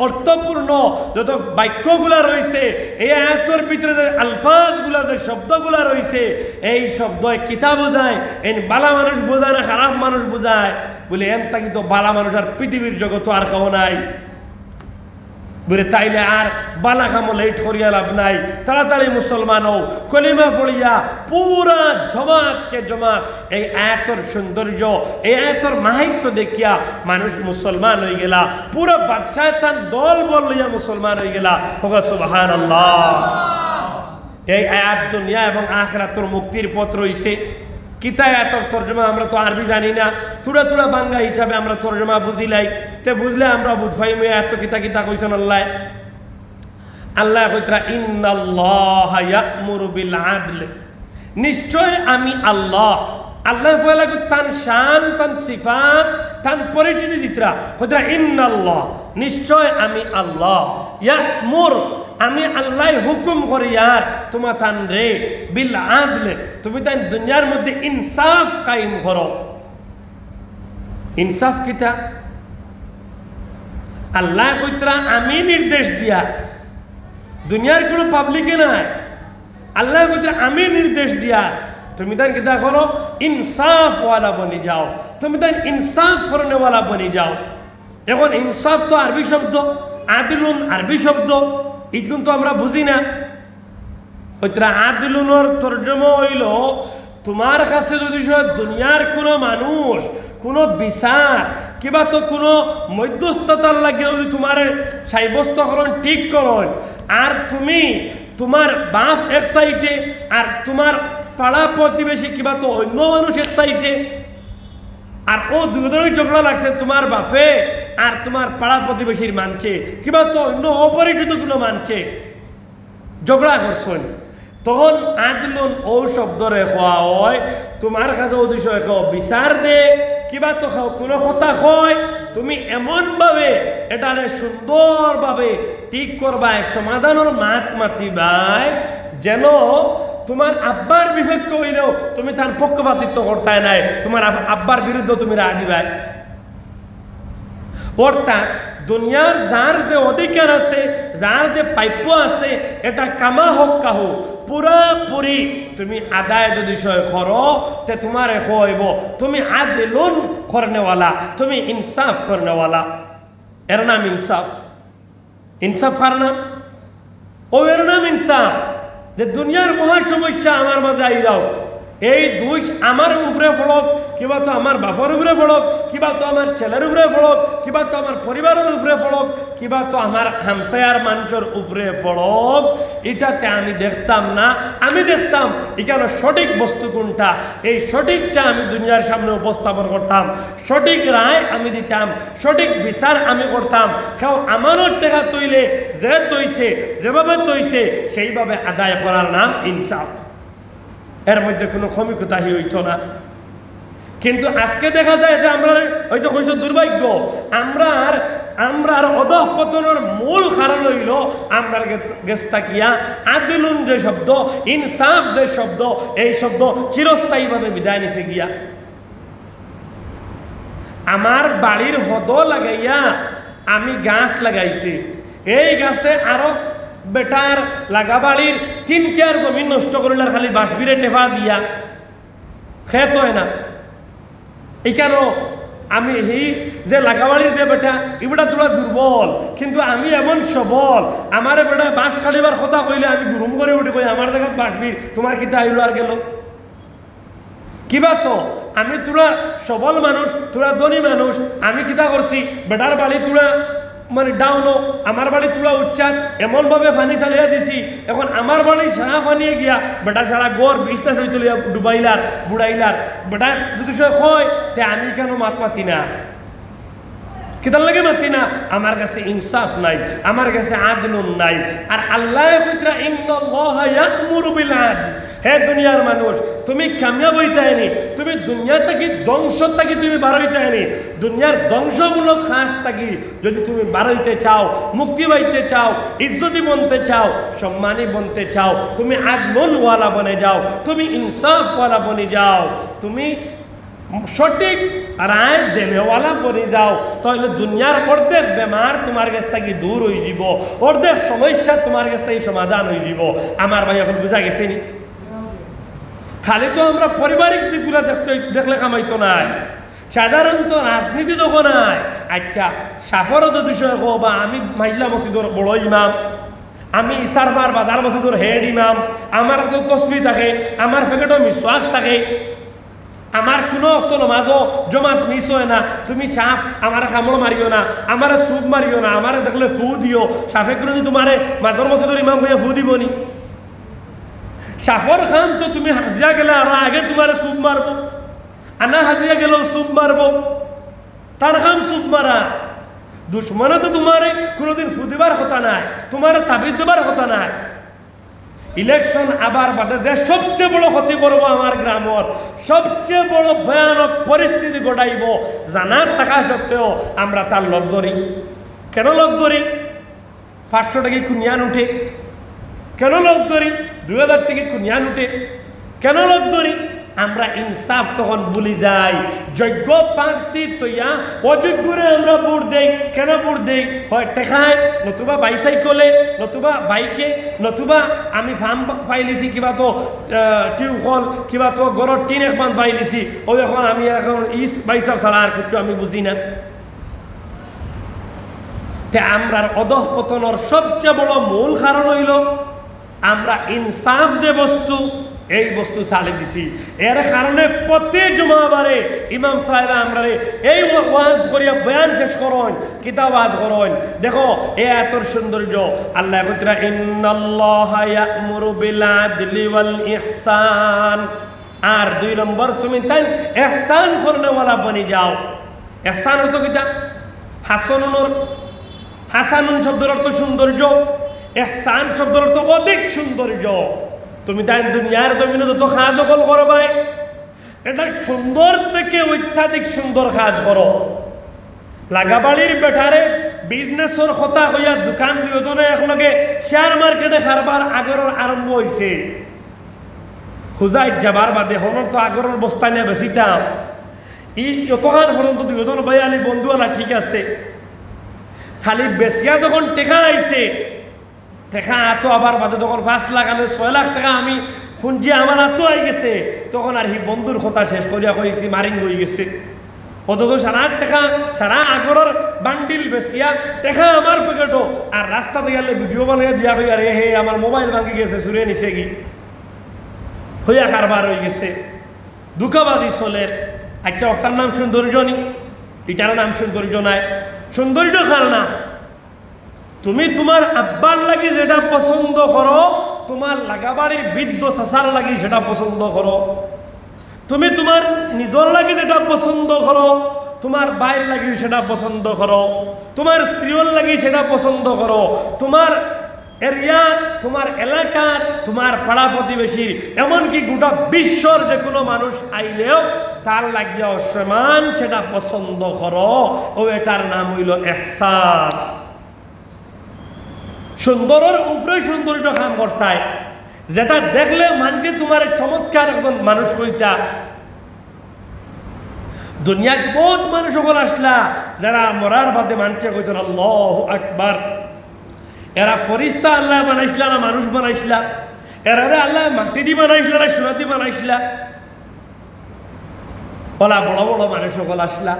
অর্থপূর্ণ যত বাক্যগুলা রয়েছে, এই আয়াতের ভিতরে যে আলফাজগুলা, যে শব্দগুলা রয়েছে, এই শব্দ কিতা বোঝায়? এই বালা মানুষ বোঝায় না খারাপ মানুষ বোঝায়? বলে এন তাকি তো বালা মানুষ আর পৃথিবীর জগৎ আর কেউ নাই। বলে তাইলে আর বালা কামো লেট করিয়া লাভ নাই, তাড়াতাড়ি মুসলমান হও, কলিমা পড়িয়া পুরা জমাতকে জমাত এই আয়াতর সৌন্দর্য, এই আয়াতর মাহিত্য দেখিয়া মানুষ মুসলমান হয়ে গেলা, পুরো বাদশাহ তার দল বল লইয়া মুসলমান হয়ে গেলা। সুবহানাল্লাহ। এই আয়াত দুনিয়া এবং আখিরাতের মুক্তির পথ রইছে। কিতা আয়াতর তর্জমা আমরা তো আরবি জানি না, তুড়া তুড়া বাংলা হিসাবে আমরা তর্জমা বুঝিলাই, তে বুঝলে আমরা বুঝাই এত কিতা কিতা কইছেন আল্লাহ। আল্লাহ কইতরা ইন্নাল্লাহা ইয়া'মুরু বিল আদল, নিশ্চয় আমি আল্লাহ। আল্লাহ ফয়লা তান শান, তান সিফাত, তান পরিচিতি দিতরা কইতরা ইন্নাল্লাহ, নিশ্চয় আমি আল্লাহ, ইয়া'মুর, আমি আল্লাহ হুকুম করি আর তোমা তান রে বিল আদল, তুমি তাই দুনিয়ার মধ্যে ইনসাফ কায়েম করো। ইনসাফ কিতা? আল্লাহ কইতরা আমি নির্দেশ দিয়া, দুনিয়ার কোনো পাবলিকে নাই, আল্লাহ কইতরা আমি নির্দেশ দিয়া তুমি তাই কিতা করো? ইনসাফ ওয়ালা বনি যাও, তুমি তাই ইনসাফ করনে ওয়ালা বনি যাও। এখন ইনসাফ তো আরবি শব্দ, আদিলুন আরবি শব্দ, ইগুন তো আমরা বুঝি না। কইতরা আদিলুনের তর্জমা হইল তোমার কাছে যদি দুনিয়ার কোনো মানুষ কোনো বিচার কিবা তো কোনো মধ্যস্থতার লাগে যদি তোমার সাব্যস্তকরণ ঠিক করন, আর তুমি তোমার বাপ এক সাইডে আর তোমার পাড়া প্রতিবেশী কিবা তো অন্য মানুষ এক সাইডে, আর ও দুজনের ঝগড়া লাগছে তোমার বাপে আর তোমার পাড়া প্রতিবেশীর মানছে কিবা তো অন্য অপরিচিত কোনো মানছে, ঝগড়া করছেন, তখন আদলুন ও শব্দরে কোয়া হয় তোমার কাছে উদ্দেশ্য বিচার দে কিবা তো কোনো কথা কয়, তুমি এমনভাবে এটারে সুন্দরভাবে ঠিক করবাই, সমাধানের মাত মাতিবাই, যেন তোমার আব্বার বিপক্ষ হইলেও তুমি তার পক্ষপাতিত্ব করতে নাই, তোমার আব্বার বিরুদ্ধে তুমি রায় দিবাই। অর্থাৎ দুনিয়ার যার যে অধিকার আছে, যার যে প্রাপ্য আছে, এটা কামা হোক কাহু পুরাপুরি তুমি আদায় যদি করো তে তোমার হইব তুমি আদিলুন করনেওয়ালা, তুমি ইনসাফ করনেওয়ালা। এর নাম ইনসাফ। ইনসাফ কার নাম? ও এর নাম ইনসাফ। যে দুনিয়ার মহা সমস্যা আমার মাঝে আই যাও, এই দোষ আমার উপরে পড়ক, কিবা তো আমার বাপর উপরে পড়ক, কিবা তো আমার ছেলের উপরে পড়ক, কিবা তো আমার পরিবারের উপরে পড়ক, কিবা তো আমার হামসায়ার মানুষের উপরে পড়ক, এটাতে আমি দেখতাম না। আমি দেখতাম এখানে সঠিক বস্তু কোনটা, এই সঠিকটা আমি দুনিয়ার সামনে উপস্থাপন করতাম, সঠিক রায় আমি দিতাম, সঠিক বিচার আমি করতাম। কেউ আমারও টেকা তৈলে যে তৈছে, যেভাবে তৈছে সেইভাবে আদায় করার নাম ইনসাফ। এর মধ্যে কোনো ক্ষমিকতাহি হইত না। কিন্তু আজকে দেখা যায় যে আমরা হয়তো কইছো দুর্ভাগ্য, আমরার অধঃপতনের মূল কারণ হইল আমরা গেস্তাকিয়া আদিলুন যে শব্দ, ইনসাফ যে শব্দ, এই শব্দ চিরস্থায়ীভাবে বিদায় নিছে গিয়া। আমার বাড়ির হদ লাগাইয়া আমি গাছ লাগাইছি, এই গাছে আরো বেটার লাগা বাড়ির 3 কেয়ার জমি নষ্ট করিল, খালি বাঁশবিরে টেপা দিয়া খেত হয় না। এখানেও আমি এই যে লাগাবাড়ির যে বেটা এবেটা তোরা দুর্বল, কিন্তু আমি এমন সবল, আমার বেটা বাঁশ কাটিবার কথা কইলে আমি গুরুম করে উঠে কই আমার জায়গায় বাঁশবির, তোমার কিতা আইল আর গেল কিবা তো। আমি তোরা সবল মানুষ, তোরা ধনী মানুষ, আমি কিতা করছি বেটার বাড়ি তোরা মানে ডাউনো, আমার বাড়ি তুলা উচ্চাত এমনভাবে পানি চালিয়ে দিছি, এখন আমার বাড়ি সারা পানিয়ে গিয়া বেটা সারা গড় বিছনা সই তুলিয়া ডুবাইলার বুড়াইলার, বেটা যদি সে হয় তে আমি কেন মাত মাতি না, কিতার লাগে মাতি না? আমার কাছে ইনসাফ নাই, আমার কাছে আদলুন নাই। আর আল্লাহ কইতরা ইন্নাল্লাহা ইয়া'মুরু বিল আদল। হে দুনিয়ার মানুষ, তুমি কামিয়াব হইতে আইনি, তুমি দুনিয়া থেকে ধ্বংস থাকি তুমি বার হইতে আইনি, দুনিয়ার ধ্বংসমূলক কাজ থাকি যদি তুমি বার হইতে চাও, মুক্তি পাইতে চাও, ইজ্জতি বনতে চাও, সম্মানী বনতে চাও, তুমি আদলুন ওয়ালা বনে যাও, তুমি ইনসাফ ওয়ালা বনে যাও, তুমি সঠিক রায় দেনেওয়ালা বনি যাও, তাহলে দুনিয়ার অর্ধেক বেমার তোমার কাছ থেকে দূর হয়ে যাব, অর্ধেক সমস্যা তোমার কাছ থেকে সমাধান হয়ে যাব। আমার ভাই এখন বুঝা গেছে নি? খালি তো আমরা পারিবারিক দিকগুলো দেখলে কামাইতো নাই, সাধারণত রাজনীতি যখন নাই। আচ্ছা, সাফরত বিষয় হোক, বা আমি মাইল্লা মসজিদের বড় ইমাম, আমি ইস্তারবার বাজার মসজিদের হেড ইমাম, আমার তো তসবি থাকে, আমার পেকেটও মিসওয়াক থাকে, আমার কোনো অর্থ নমাজও জমাত মিস হয় না। তুমি সাপ আমার কামড় মারিও না, আমার সুপ মারিও না, আমার দেখলে ফু দিও। সাফে কোনো তোমারে মাজার মসজিদের ইমাম হইয়া ফু দিবনি। সাফর খান তো তুমি হাজিয়া গেলে আর আগে তোমার সুপ মারবো, আনা হাজিয়া গেলেও সুপ মারবো, তার খাম সুপ মারা। দুশ্মনে তো তোমার কোনোদিন ফু দিবার কথা নাই, তোমার তাবিজ দেবার কথা নাই। ইলেকশন আবার বাদে যে সবচেয়ে বড় ক্ষতি করবো আমার গ্রামের, সবচেয়ে বড় ভয়ানক পরিস্থিতি ঘটাইব, জানা থাকা সত্ত্বেও আমরা তার লগ ধরি। কেন লগ ধরি? 500 টাকা কুনিয়ান উঠে। কেন লগ ধরি? 2000 টাকা কুনিয়ান উঠে। কেন লগ ধরি? আমরা ইনসাফ তখন ভুলি যাই। যোগ্য প্রার্থী তৈয়া অযোগ্যরে আমরা ভোট দেই। কেন ভোট দেই? হয় টেকায়, নতুবা বাইসাইকেলে, নতুবা বাইকে, নতুবা আমি ফার্ম পাইলিছি, কিবা তো টিউবকল, কিবা তো গড়ের টিন একমান পাইলিছি, ও এখন আমি এখন ইস্ট বাইসাব ছাড়া আর কিছু আমি বুঝি না। তে আমরার অধঃপতনের সবচেয়ে বড় মূল কারণ হইল আমরা ইনসাফ যে বস্তু, এই বস্তু চালে দিছি। এর কারণে প্রতি জুমাবারে ইমাম সাহেব আমরা এই ওয়াজ করিয়া বয়ান শেষ করেন, কিতাব ওয়াজ করেন। দেখো এ এত সৌন্দর্য। আল্লাহ কইরা ইন্নাল্লাহা ইয়া'মুরু বিল আদলি ওয়াল ইহসান। আর 2 নম্বর, তুমি তাই ইহসান করনেওয়ালা বনি যাও। ইহসান অর্থ কিতা? হাসানুন শব্দের অর্থ সৌন্দর্য, ইহসান শব্দের অর্থ অধিক সৌন্দর্য। তুমি তাই দুনিয়ার জমিনে যত কাজ দখল করো ভাই, এটা সুন্দর থেকে অত্যাধিক সুন্দর কাজ করো। লাগাবাড়ির বেটারে বিজনেসের কথা হইয়া দোকান দুজনে একলগে শেয়ার মার্কেটে কারবার আগরের আরম্ভ হয়েছে। হুজাইট যাবার বাদে হনর তো আগরের বস্তা নিয়ে বেশিতাম। অতখান পর্যন্ত দুজন ভাই আলি বন্ধুওয়ালা ঠিক আছে, খালি বেশিয়া যখন টেকা আইছে, টেকা এত আবার বাদে যখন 5 লাখ আনে 6 লাখ টাকা আমি ফুঞ্জি আমার এত হয়ে গেছে, তখন আর হি বন্ধুর কথা শেষ করিয়া কইছি মারিং হয়ে গেছে। অথচ সারা টেকা, সারা আগরের বান্ডিল বেশিয়া টেকা আমার পকেটও, আর রাস্তাতে গেলে ভিডিও বানিয়ে দিয়া হইয়া রে হে আমার মোবাইল ভাঙি গেছে, চুরে নিছে কি হইয়া কারবার হয়ে গেছে। দুঃখবাদী চলের। একটা ওটার নাম সৌন্দর্য নি, এটার নাম সৌন্দর্য নাই। সৌন্দর্য কার না? তুমি তোমার আব্বার লাগি যেটা পছন্দ করো, তোমার লাগাবাড়ির বৃদ্ধ চাচার লাগি সেটা পছন্দ করো। তুমি তোমার নিজের লাগি যেটা পছন্দ করো, তোমার বাইর লাগি সেটা পছন্দ করো, তোমার স্ত্রীর লাগি সেটা পছন্দ করো, তোমার এরিয়ার, তোমার এলাকার, তোমার পাড়া প্রতিবেশীর, এমনকি গোটা বিশ্বর যে কোনো মানুষ আইলেও তার লাগিয়া অসমান সেটা পছন্দ করো। ও এটার নাম হইল ইহসান। সুন্দরের উপরে সৌন্দর্য কাম করতায়, যেটা দেখলে মানকে তোমার চমৎকার একজন মানুষ কইতা। দুনিয়ায় বহুত মানুষ সকল আসলা যারা মরার বাদে মানুষে কইতেন আল্লাহু আকবার। এরা ফরিস্তা আল্লাহ বানাইছিলা না মানুষ বানাইছিলা? এরারে আল্লাহ মাটি দি বানাইছিলা না সোনা দি বানাইছিলা? বলা বড় বড় মানুষ সকল আসলা।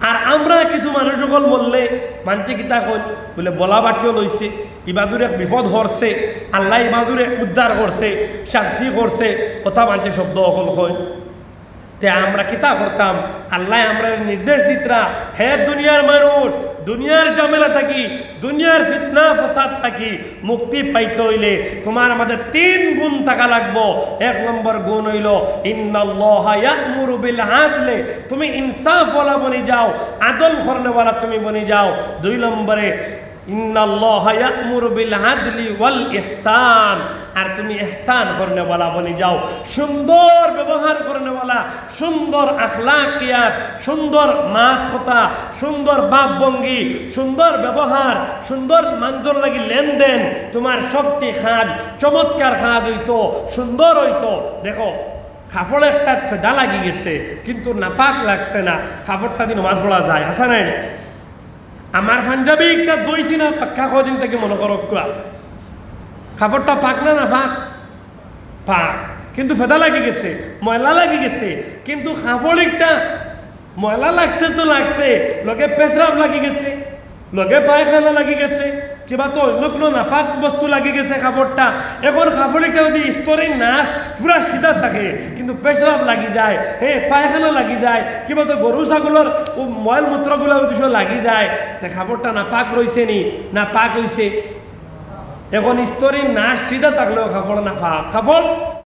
আর আমরা কিছু মানুষ সকল বললে মানছে কিতা কই বলে বলা বাক্য লইছে, ইবাদুরে বিপদ হরছে, আল্লাহ ইবাদুরে উদ্ধার করছে, শান্তি করছে, কথা মানছে শব্দ অকল কই। তে আমরা কিতা করতাম? আল্লাহ আমরা নির্দেশ দিতরা, হে দুনিয়ার মানুষ, দুনিয়ার ঝামেলা থাকি, দুনিয়ার ফিতনা ফসাদ থাকি মুক্তি পাইতে হইলে তোমার আমাদের 3 গুণ থাকা লাগবো। 1 নম্বর গুণ হইল ইন্নাল্লাহা ইয়া'মুরু বিল আদলি, তুমি ইনসাফওয়ালা বনি যাও, আদল করনেওয়ালা তুমি বনি যাও। 2 নম্বরে ইন্নাল্লাহা ইয়া'মুরু বিল আদলি ওয়াল ইহসান, আর তুমি ইহসান করনেওয়ালা বনি যাও, সুন্দর ব্যবহার করনেওয়ালা, সুন্দর আখলাকিয়াত, সুন্দর মাত কথা, সুন্দর বাপ ভঙ্গি, সুন্দর ব্যবহার, সুন্দর মানুষের লাগি লেনদেন, তোমার শক্তি খাদ চমৎকার খাদ হইতো, সুন্দর হইতো। দেখো কাপড় একটা ফেদা লাগি গেছে কিন্তু নাপাক লাগছে না, কাপড়টা দিয়ে নমাজ পড়া যায়, আসা নাই? আমার পাঞ্জাবি একটা দইছি না পাক্কা কদিন থেকে মনে করো কাপড়টা পাক না না পাক পাক, কিন্তু ফেদা লাগি গেছে, ময়লা লাগি গেছে, কিন্তু কাপড় একটা ময়লা লাগছে তো লাগছে, লগে পেশরাব লাগি গেছে, লগে পায়খানা লাগি গেছে, কিবা তো অন্য কোনো নাপাক বস্তু লাগি গেছে কাপড়টা। এখন কাপড়টা যদি স্তরে না পুরা সিধা থাকে কিন্তু পেশরাব লাগি যায়, পায়খানা লাগি যায়, কিবা তো গরু ছাগলের ময়ল মূত্রগুলো লাগি যায়, তা কাপড়টা নাপাক রয়েছে নি না পাক হয়েছে? এখন স্তরে না সিধা থাকলেও কাপড় না পাক, কাপড়